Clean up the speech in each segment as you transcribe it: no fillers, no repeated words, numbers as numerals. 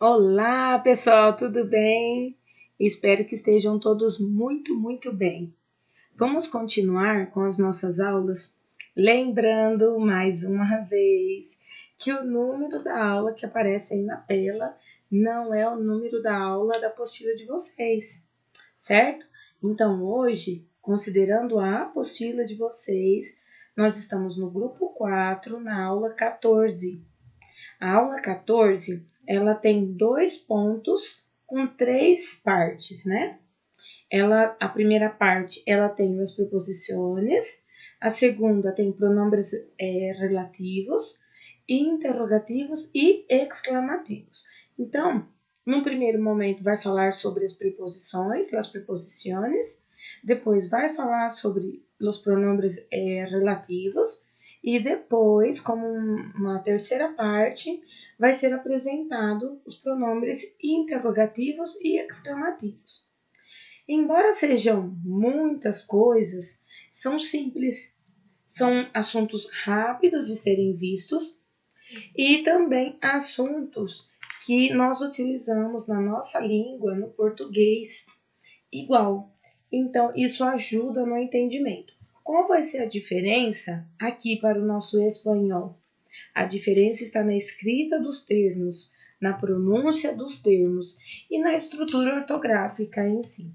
Olá, pessoal, tudo bem? Espero que estejam todos muito bem. Vamos continuar com as nossas aulas, lembrando mais uma vez que o número da aula que aparece aí na tela não é o número da aula da apostila de vocês, certo? Então, hoje, considerando a apostila de vocês, nós estamos no grupo 4, na aula 14. A aula 14, ela tem 2 pontos com 3 partes, né? A primeira parte, ela tem as preposições, a segunda tem pronombres relativos, interrogativos e exclamativos. Então, no primeiro momento vai falar sobre as preposições, as preposições, depois vai falar sobre os pronombres relativos, e depois, como uma terceira parte, vai ser apresentado os pronombres interrogativos e exclamativos. Embora sejam muitas coisas, são simples, são assuntos rápidos de serem vistos e também assuntos que nós utilizamos na nossa língua, no português, igual. Então, isso ajuda no entendimento. Qual vai ser a diferença aqui para o nosso espanhol? A diferença está na escrita dos termos, na pronúncia dos termos e na estrutura ortográfica em si.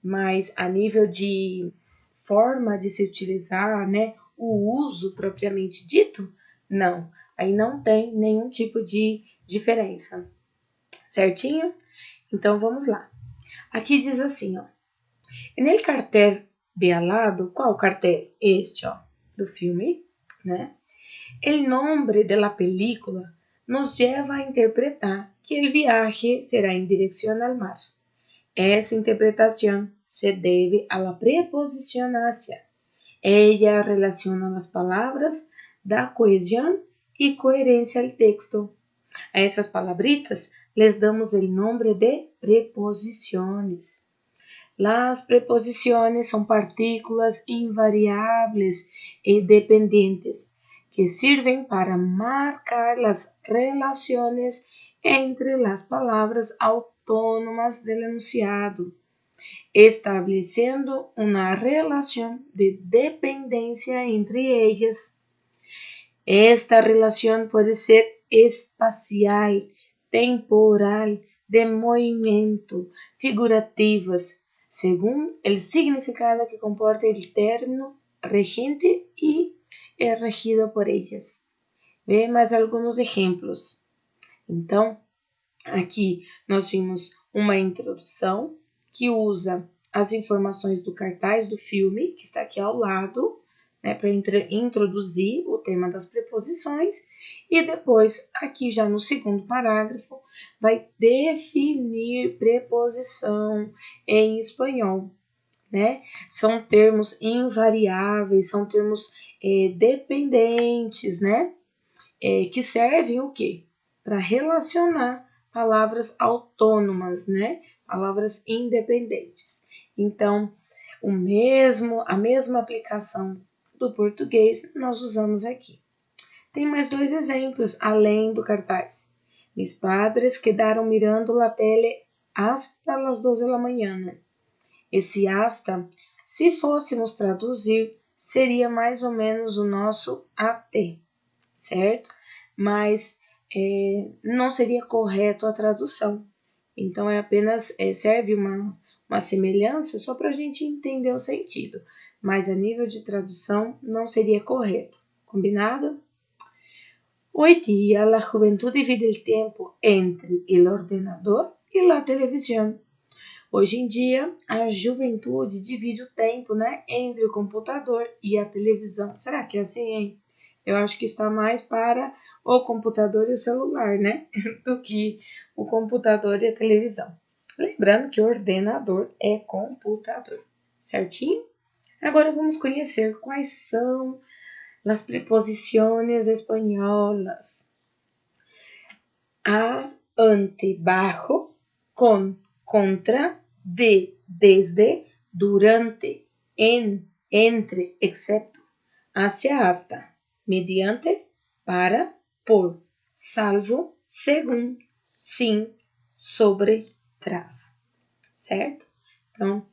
Mas a nível de forma de se utilizar, né, o uso propriamente dito, não. Aí não tem nenhum tipo de diferença. Certinho? Então vamos lá. Aqui diz assim, ó. En el cartel de al lado, qual cartel? Este, ó, do filme, né? El nombre de la película nos lleva a interpretar que el viaje será en dirección al mar. Essa interpretação se deve a la preposición hacia. Ella relaciona las palabras, da cohesión y coherencia al texto. A essas palabritas les damos el nombre de preposiciones. Las preposiciones son partículas invariables y dependientes que sirven para marcar las relaciones entre las palabras autónomas del enunciado, estableciendo una relación de dependencia entre ellas. Esta relación puede ser espacial, temporal, de movimiento, figurativas, según el significado que comporta el término regente y é regido por ellas. Vê mais alguns exemplos. Então, aqui nós vimos uma introdução que usa as informações do cartaz do filme, que está aqui ao lado, né, para introduzir o tema das preposições, e depois, aqui já no segundo parágrafo, vai definir preposição em espanhol, né? São termos invariáveis, são termos dependentes, né? Que servem o quê? Para relacionar palavras autônomas, né? Palavras independentes. Então, a mesma aplicação do português nós usamos aqui. Tem mais 2 exemplos além do cartaz. Mis padres quedaram mirando la tele hasta las 12 da manhã. Esse hasta, se fôssemos traduzir, seria mais ou menos o nosso até, certo? Mas não seria correto a tradução. Então, apenas serve uma semelhança só para a gente entender o sentido. Mas a nível de tradução não seria correto. Combinado? Hoy día la juventud divide el tiempo entre el ordenador y la televisión. Hoje em dia, a juventude divide o tempo, né, entre o computador e a televisão. Será que é assim, hein? Eu acho que está mais para o computador e o celular, né, do que o computador e a televisão. Lembrando que o ordenador é computador, certinho? Agora vamos conhecer quais são as preposições espanholas. A, ante, bajo, con, contra, de, desde, durante, en, entre, excepto, hacia, hasta, mediante, para, por, salvo, según, sin, sobre, traz, certo? Então,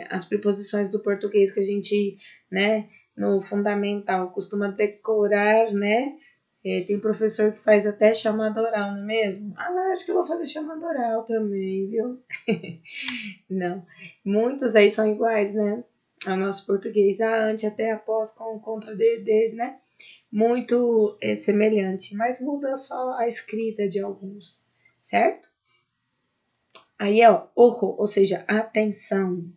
as preposições do português que a gente, né, no fundamental costuma decorar, né? Tem professor que faz até chamada oral, não é mesmo? Acho que eu vou fazer chamada oral também, viu? Não, muitos aí são iguais, né? Ao nosso português, ante, até, após, com, contra, desde, né? Muito semelhante, mas muda só a escrita de alguns, certo? Aí, ó, ojo, ou seja, atenção.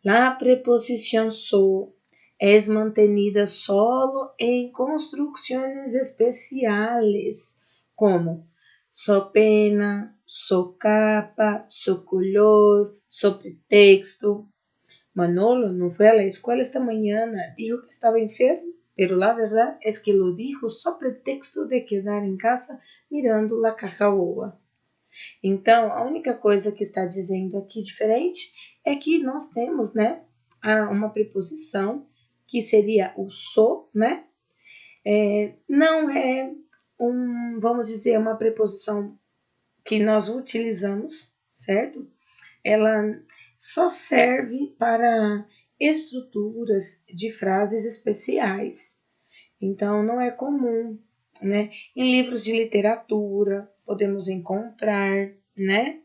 La preposición so es mantenida solo en construcciones especiales, como so pena, so capa, so color, so pretexto. Manolo no fue a la escuela esta mañana, dijo que estaba enfermo, pero la verdad es que lo dijo so pretexto de quedar en casa mirando la caja boba. Então, a única coisa que está dizendo aqui diferente é que nós temos, né, uma preposição que seria o so, né? Não é vamos dizer, uma preposição que nós utilizamos, certo? Ela só serve para estruturas de frases especiais. Então, não é comum, né? Em livros de literatura, podemos encontrar, né?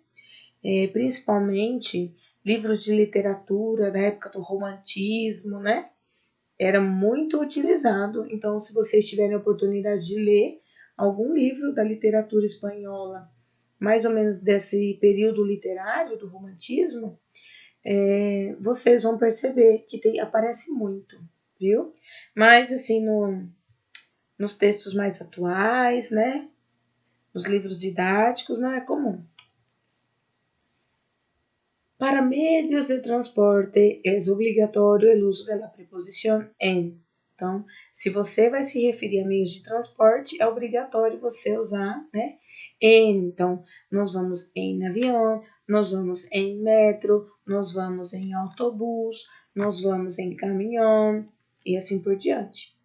Principalmente livros de literatura da época do romantismo, né? Era muito utilizado. Então, se vocês tiverem a oportunidade de ler algum livro da literatura espanhola, mais ou menos desse período literário do romantismo, vocês vão perceber que aparece muito, viu? Mas, assim, nos textos mais atuais, né? Nos livros didáticos, não é comum. Para medios de transporte, é obrigatório o uso da preposição en. Então, se você vai se referir a meios de transporte, é obrigatório você usar, né? En. Então, nós vamos em avião, nós vamos em metro, nós vamos em autobus, nós vamos em caminhão e assim por diante.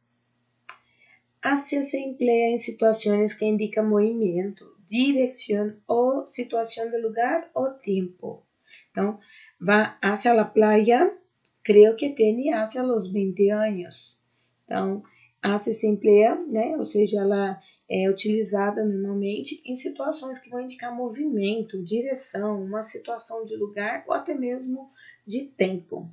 Hacia se emplea em situações que indicam movimento, direção ou situação de lugar ou tempo. Então, va hacia la playa, creo que tiene hacia los 20 anos. Então, hacia se emplea, né? Ou seja, ela é utilizada normalmente em situações que vão indicar movimento, direção, uma situação de lugar ou até mesmo de tempo.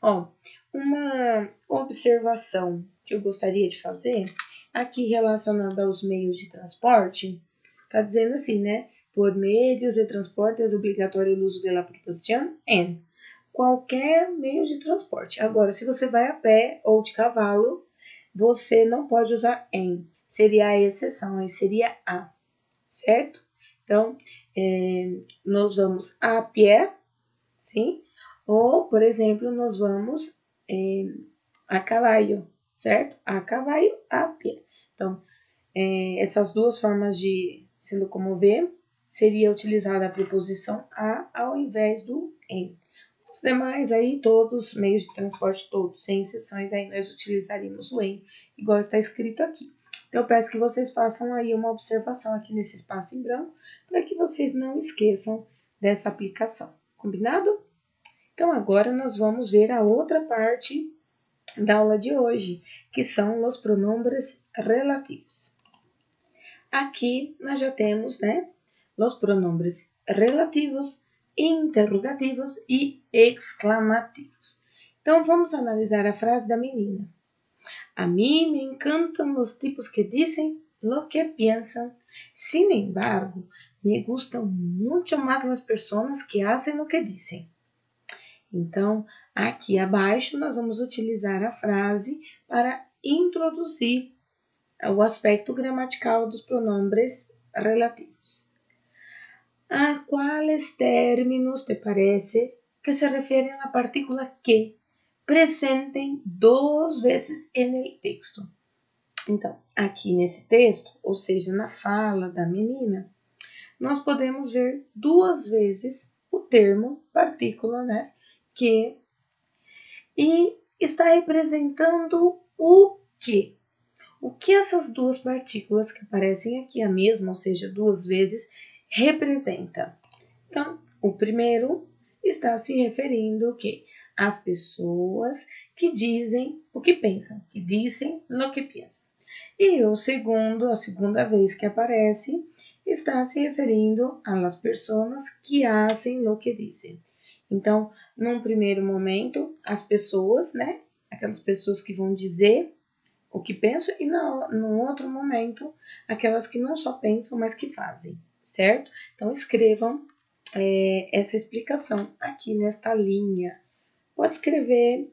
Ó, uma observação que eu gostaria de fazer aqui relacionada aos meios de transporte, tá dizendo assim, né? Por medios de transporte é obrigatório o uso da preposição en. Qualquer meio de transporte. Agora, se você vai a pé ou de cavalo, você não pode usar en. Seria a exceção, aí seria a, certo? Então, nós vamos a pé, sim? Ou, por exemplo, nós vamos a cavalo, certo? A cavalo, a pé. Então, essas duas formas de se locomover seria utilizada a preposição a ao invés do en. Os demais aí, todos, meios de transporte todos, sem exceções, aí nós utilizaríamos o en, igual está escrito aqui. Então, eu peço que vocês façam aí uma observação aqui nesse espaço em branco, para que vocês não esqueçam dessa aplicação. Combinado? Então, agora nós vamos ver a outra parte da aula de hoje, que são os pronombres relativos. Aqui nós já temos, né, os pronombres relativos, interrogativos e exclamativos. Então, vamos analisar a frase da menina. A mí me encantan los tipos que dicen lo que piensan. Sin embargo, me gustan mucho más las personas que hacen lo que dicen. Então, aqui abaixo, nós vamos utilizar a frase para introduzir o aspecto gramatical dos pronombres relativos. ¿A quais términos te parece que se refieren a partícula que presentes duas vezes no texto? Então, aqui nesse texto, ou seja, na fala da menina, nós podemos ver duas vezes o termo partícula, né? Que, e está representando o que? O que essas duas partículas que aparecem aqui a mesma, ou seja, duas vezes, representa. Então, o primeiro está se referindo o quê? Às pessoas que dizem o que pensam, que dizem o que pensam. E o segundo, a segunda vez que aparece, está se referindo às pessoas que hacen o que dizem. Então, num primeiro momento, as pessoas, né? Aquelas pessoas que vão dizer o que pensam, e no outro momento, aquelas que não só pensam, mas que fazem, certo? Então, escrevam essa explicação aqui nesta linha. Pode escrever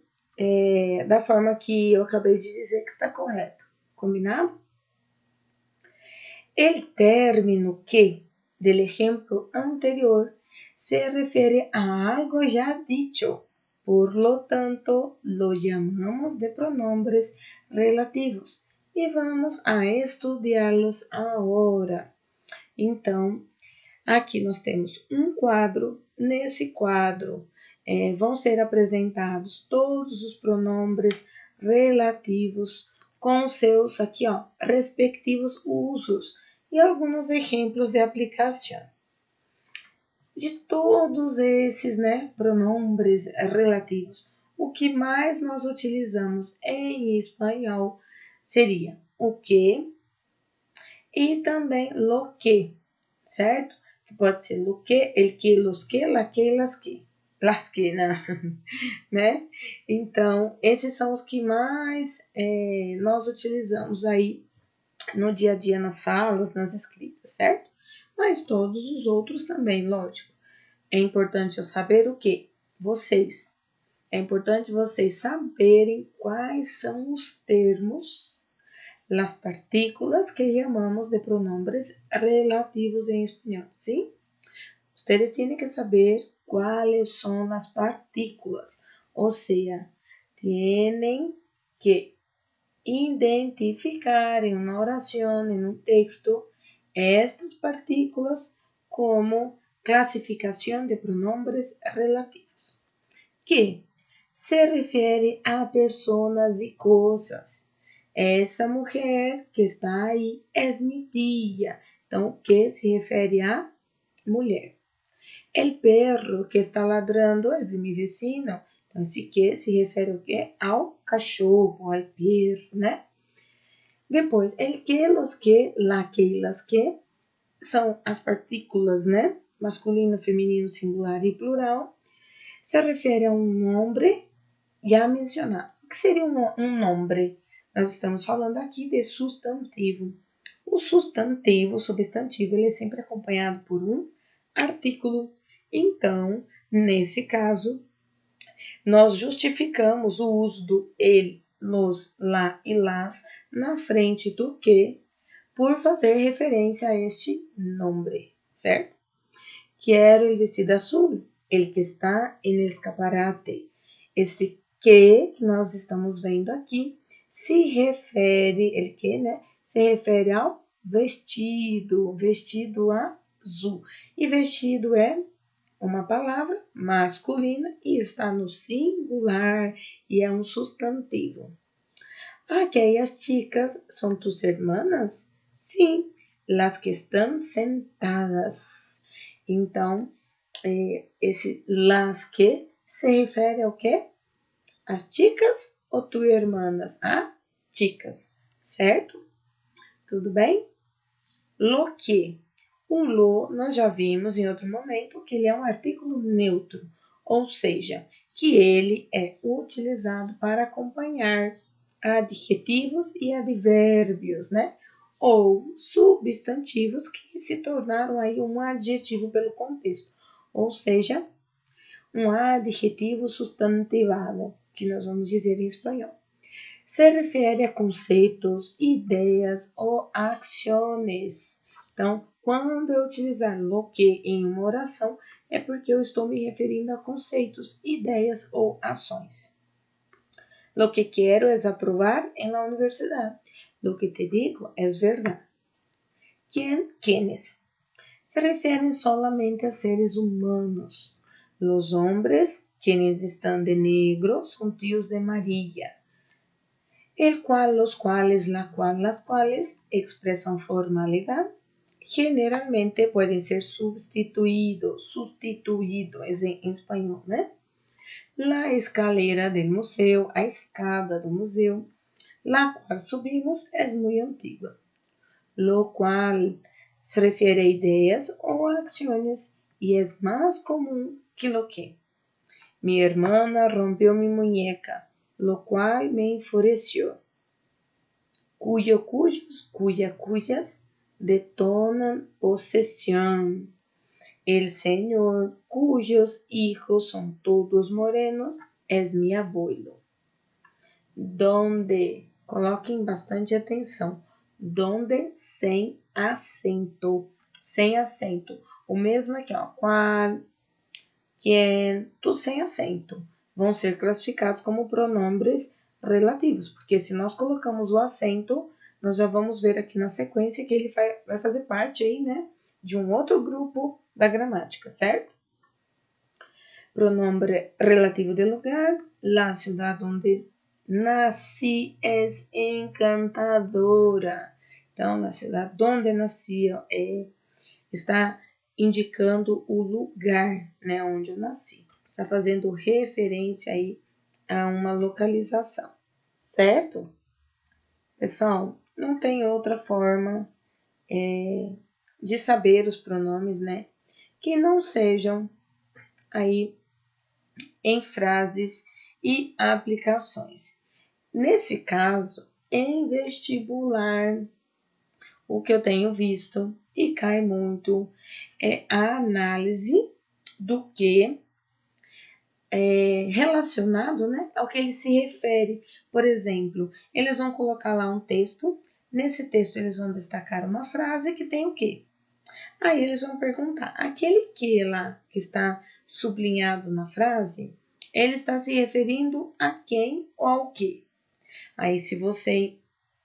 da forma que eu acabei de dizer que está correto. Combinado? El término que del ejemplo anterior se refiere a algo ya dicho. Por lo tanto, lo llamamos de pronombres relativos e vamos a estudá-los agora. Então, aqui nós temos um quadro. Nesse quadro vão ser apresentados todos os pronombres relativos com seus aqui, ó, respectivos usos e alguns exemplos de aplicação. De todos esses, né, pronombres relativos, o que mais nós utilizamos em espanhol seria o que e também lo que, certo? Que pode ser lo que, el que, los que, la que, las que, né? Então, esses são os que mais nós utilizamos aí no dia a dia, nas falas, nas escritas, certo? Mas todos os outros também, lógico. É importante eu saber o que? Vocês. É importante vocês saberem quais são os termos, las partículas que chamamos de pronombres relativos em espanhol, ¿sí? Ustedes tienen que saber cuáles son las partículas, o sea, tienen que identificar en una oración, en un texto, estas partículas como clasificación de pronombres relativos, que se refiere a personas y cosas. Essa mulher que está aí é mi tia. Então, que se refere a mulher. El perro que está ladrando é de mi vecino. Então, esse que se refere ao quê? Ao cachorro, ao perro, né? Depois, el que, los que, la que e las que são as partículas, né? Masculino, feminino, singular e plural. Se refere a um nome já mencionado. O que seria um nome? Nós estamos falando aqui de substantivo. O substantivo, o substantivo, ele é sempre acompanhado por um artículo. Então, nesse caso, nós justificamos o uso do el, los, la e las na frente do que por fazer referência a este nome, certo? Quero el vestido azul, el que está en el escaparate. Esse que nós estamos vendo aqui se refere, el que, né? Se refere ao vestido, vestido azul. E vestido é uma palavra masculina e está no singular e é um substantivo. Aquelas chicas são tus hermanas? Sim, las que estão sentadas. Então, esse las que se refere ao quê? As chicas ou tu hermanas? A chicas, certo? Tudo bem? Lo que. O lo, nós já vimos em outro momento que ele é um artículo neutro, ou seja, que ele é utilizado para acompanhar adjetivos e advérbios, né? Ou substantivos que se tornaram aí um adjetivo pelo contexto, ou seja, um adjetivo substantivado, que nós vamos dizer em espanhol. Se refere a conceitos, ideias ou ações. Então, quando eu utilizar lo que em uma oração, é porque eu estou me referindo a conceitos, ideias ou ações. Lo que quero es aprobar en la universidad. Lo que te digo es verdad. ¿Quién? ¿Quiénes? Se refieren solamente a seres humanos. Los hombres, quienes están de negro, son tíos de María. El cual, los cuales, la cual, las cuales expresan formalidad, generalmente pueden ser sustituídos em espanhol, né? La escalera del museu, a escada do museu, la cual subimos, es muy antigua, lo cual se refiere a ideas o acciones y es más común que lo que. Mi hermana rompió mi muñeca, lo cual me enfureció. Cuyas detonan posesión. El señor, cuyos hijos son todos morenos, es mi abuelo. Donde, coloquem bastante atenção, donde sem acento, o mesmo aqui, ó, qual, quien, tudo sem acento, vão ser classificados como pronombres relativos, porque se nós colocamos o acento, nós já vamos ver aqui na sequência que ele vai fazer parte aí, né, de um outro grupo da gramática, certo? Pronombre relativo de lugar, la ciudad donde nací es encantadora. Então, la ciudad donde nací está indicando o lugar, né, onde eu nasci. Está fazendo referência aí a uma localização, certo? Pessoal, não tem outra forma de saber os pronomes, né, que não sejam aí em frases e aplicações. Nesse caso, em vestibular, o que eu tenho visto e cai muito é a análise do que é relacionado, né, ao que ele se refere. Por exemplo, eles vão colocar lá um texto, nesse texto eles vão destacar uma frase que tem o quê? Aí eles vão perguntar, aquele que lá que está sublinhado na frase, ele está se referindo a quem ou ao quê? Aí se você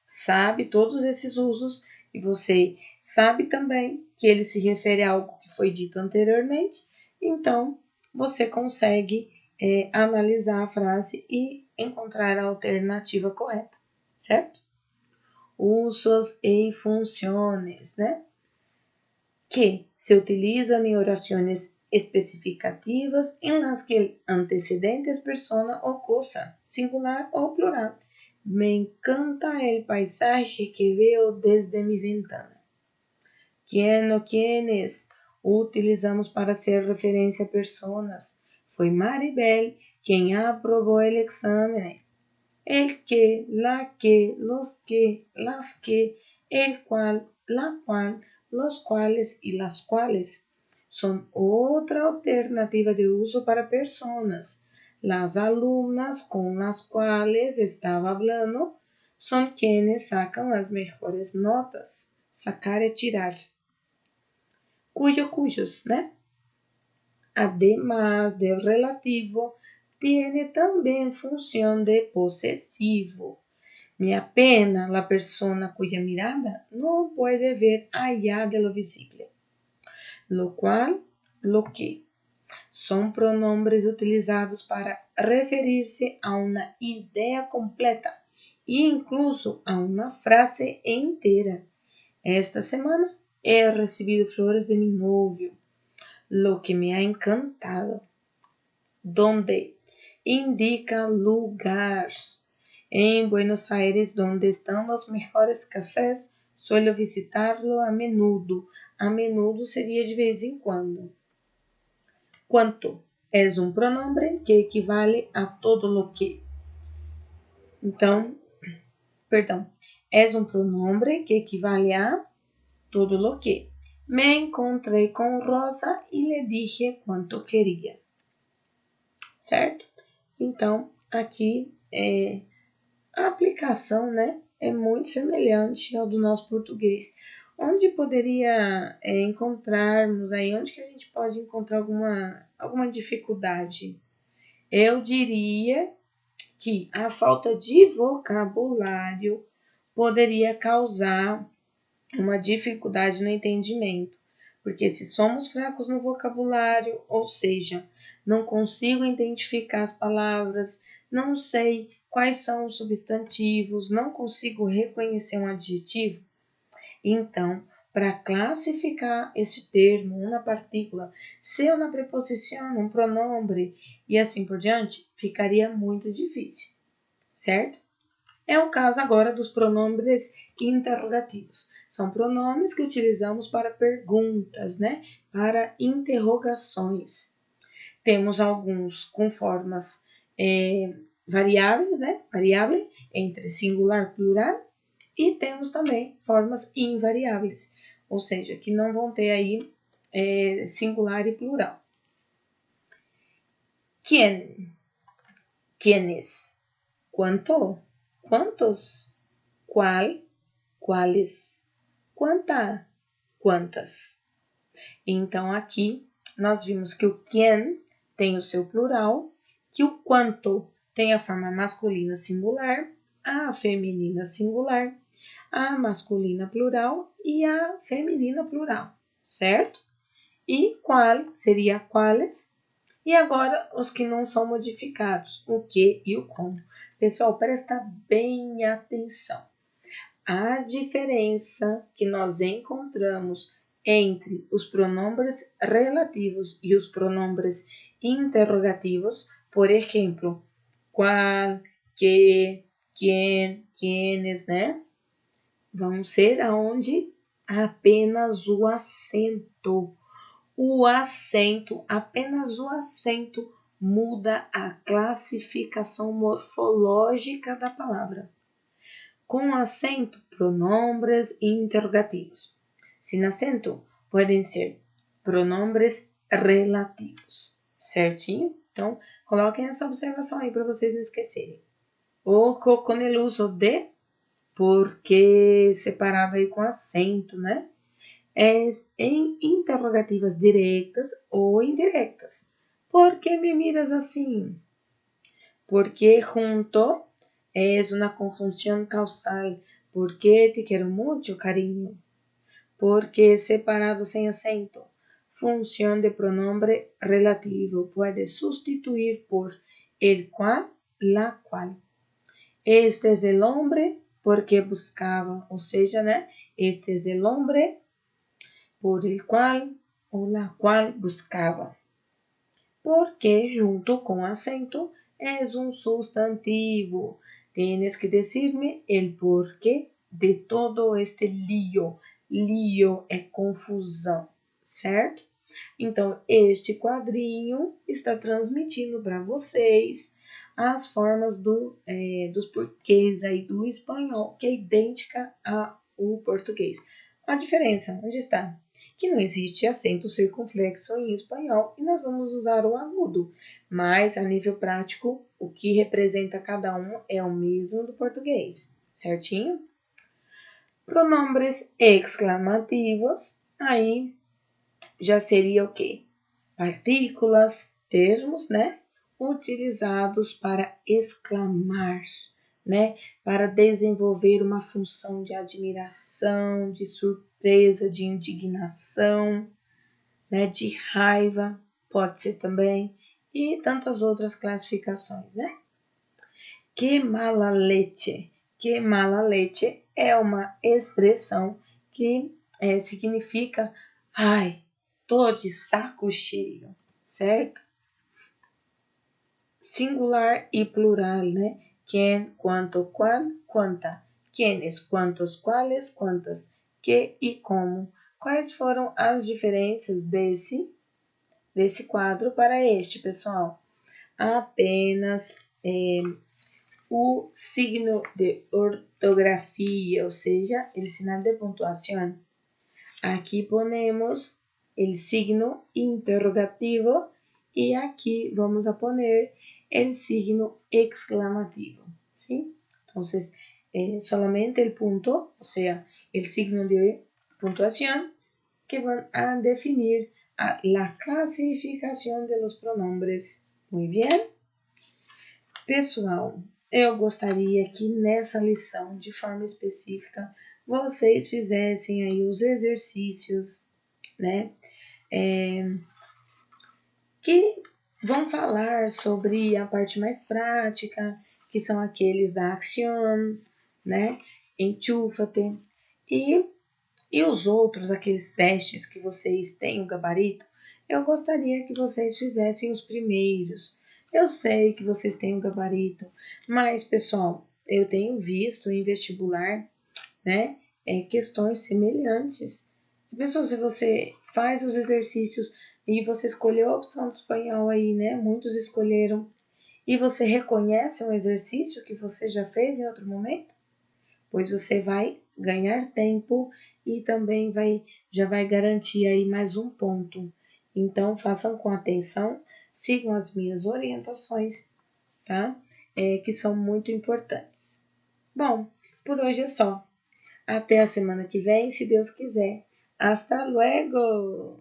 sabe todos esses usos e você sabe também que ele se refere a algo que foi dito anteriormente, então você consegue analisar a frase e encontrar a alternativa correta, certo? Usos e funções, né? Que se utilizan en oraciones especificativas en las que el antecedente es persona o cosa, singular o plural. Me encanta el paisaje que veo desde mi ventana. ¿Quién o quiénes utilizamos para hacer referencia a personas? Fue Maribel quien aprobó el examen. El que, la que, los que, las que, el cual, la cual, los cuales y las cuales son otra alternativa de uso para personas. Las alumnas con las cuales estaba hablando son quienes sacan las mejores notas. Sacar é tirar. Cuyos, né? Además del relativo, tiene también función de posesivo. Me apena la persona cuya mirada no puede ver allá de lo visible. Lo cual, lo que. Son pronombres utilizados para referirse a una idea completa e incluso a una frase entera. Esta semana he recibido flores de mi novio, lo que me ha encantado. Donde indica lugar. En Buenos Aires, donde están los mejores cafés, suelo visitarlo a menudo. A menudo seria de vez em quando. Quanto é um pronombre que equivale a todo lo que. Então, perdão, é um pronombre que equivale a todo lo que. Me encontrei com Rosa e lhe dije quanto queria. Certo? Então, aqui a aplicação, né, é muito semelhante ao do nosso português. Onde poderia encontrarmos aí, onde que a gente pode encontrar alguma dificuldade? Eu diria que a falta de vocabulário poderia causar uma dificuldade no entendimento, porque se somos fracos no vocabulário, ou seja, não consigo identificar as palavras, não sei quais são os substantivos, não consigo reconhecer um adjetivo, então para classificar este termo, uma partícula, se uma preposição, um pronombre e assim por diante, ficaria muito difícil, certo? É o caso agora dos pronombres interrogativos. São pronomes que utilizamos para perguntas, né? Para interrogações. Temos alguns com formas variáveis, né? Variável entre singular e plural. E temos também formas invariáveis, ou seja, que não vão ter aí singular e plural. Quién, quiénes, cuánto, quantos, qual, quales, quanta, quantas. Então, aqui nós vimos que o quién tem o seu plural, que o quanto tem a forma masculina singular, a feminina singular, a masculina plural e a feminina plural, certo? E qual seria quales? E agora os que não são modificados, o que e o como. Pessoal, presta bem atenção. A diferença que nós encontramos entre os pronombres relativos e os pronombres interrogativos, por exemplo, qual, que, quem, quienes, né? Vão ser aonde apenas o acento. O acento, apenas o acento muda a classificação morfológica da palavra. Com acento, pronombres interrogativos. Sem acento, podem ser pronombres relativos. Certinho? Então, coloquem essa observação aí para vocês não esquecerem. Ojo con el uso de, porque separado aí com acento, né? Em interrogativas diretas ou indiretas. ¿Por que me miras assim? Porque junto es una conjunción causal. Porque te quiero mucho, cariño. Porque separado sem acento. Función de pronombre relativo. Puede sustituir por el cual, la cual. Este es el hombre porque buscava. Ou seja, né? Este es el hombre por el cual ou la cual buscava. Porque junto com acento es un sustantivo. Tienes que decirme el porquê de todo este lío. Lío é confusão, certo? Então, este quadrinho está transmitindo para vocês as formas dos porquês aí do espanhol, que é idêntica ao português. A diferença, onde está? Que não existe acento circunflexo em espanhol e nós vamos usar o agudo, mas a nível prático, o que representa cada um é o mesmo do português, certinho? Pronombres exclamativos, aí já seria o quê? Partículas, termos, né? Utilizados para exclamar, né? Para desenvolver uma função de admiração, de surpresa, de indignação, né? De raiva, pode ser também, e tantas outras classificações, né? Que mala leche. Que mala leche é uma expressão que significa, ai, tô de saco cheio, certo? Singular e plural, né? Quem, quanto, qual, quanta. Quienes, quantos, quales, quantas. Que e como. Quais foram as diferenças desse quadro para este, pessoal? Apenas o signo de ortografia, ou seja, o sinal de pontuação. Aqui ponemos o signo interrogativo e aqui vamos a poner o signo exclamativo, ¿sí? Entonces, solamente el punto, o sea, el signo de puntuación que van a definir la clasificación de los pronombres. Muy bien? Pessoal, eu gostaria que nessa lição, de forma específica, vocês fizessem aí os exercícios, né? Que vão falar sobre a parte mais prática, que são aqueles da action, né? Enchúfate. E E os outros, aqueles testes que vocês têm o gabarito, eu gostaria que vocês fizessem os primeiros. Eu sei que vocês têm o gabarito, mas, pessoal, eu tenho visto em vestibular, né, questões semelhantes. Pessoal, se você faz os exercícios e você escolheu a opção do espanhol aí, né, muitos escolheram, e você reconhece um exercício que você já fez em outro momento, pois você vai ganhar tempo e também já vai garantir aí mais um ponto. Então, façam com atenção, sigam as minhas orientações, tá? Que são muito importantes. Bom, por hoje é só. Até a semana que vem, se Deus quiser. Hasta luego!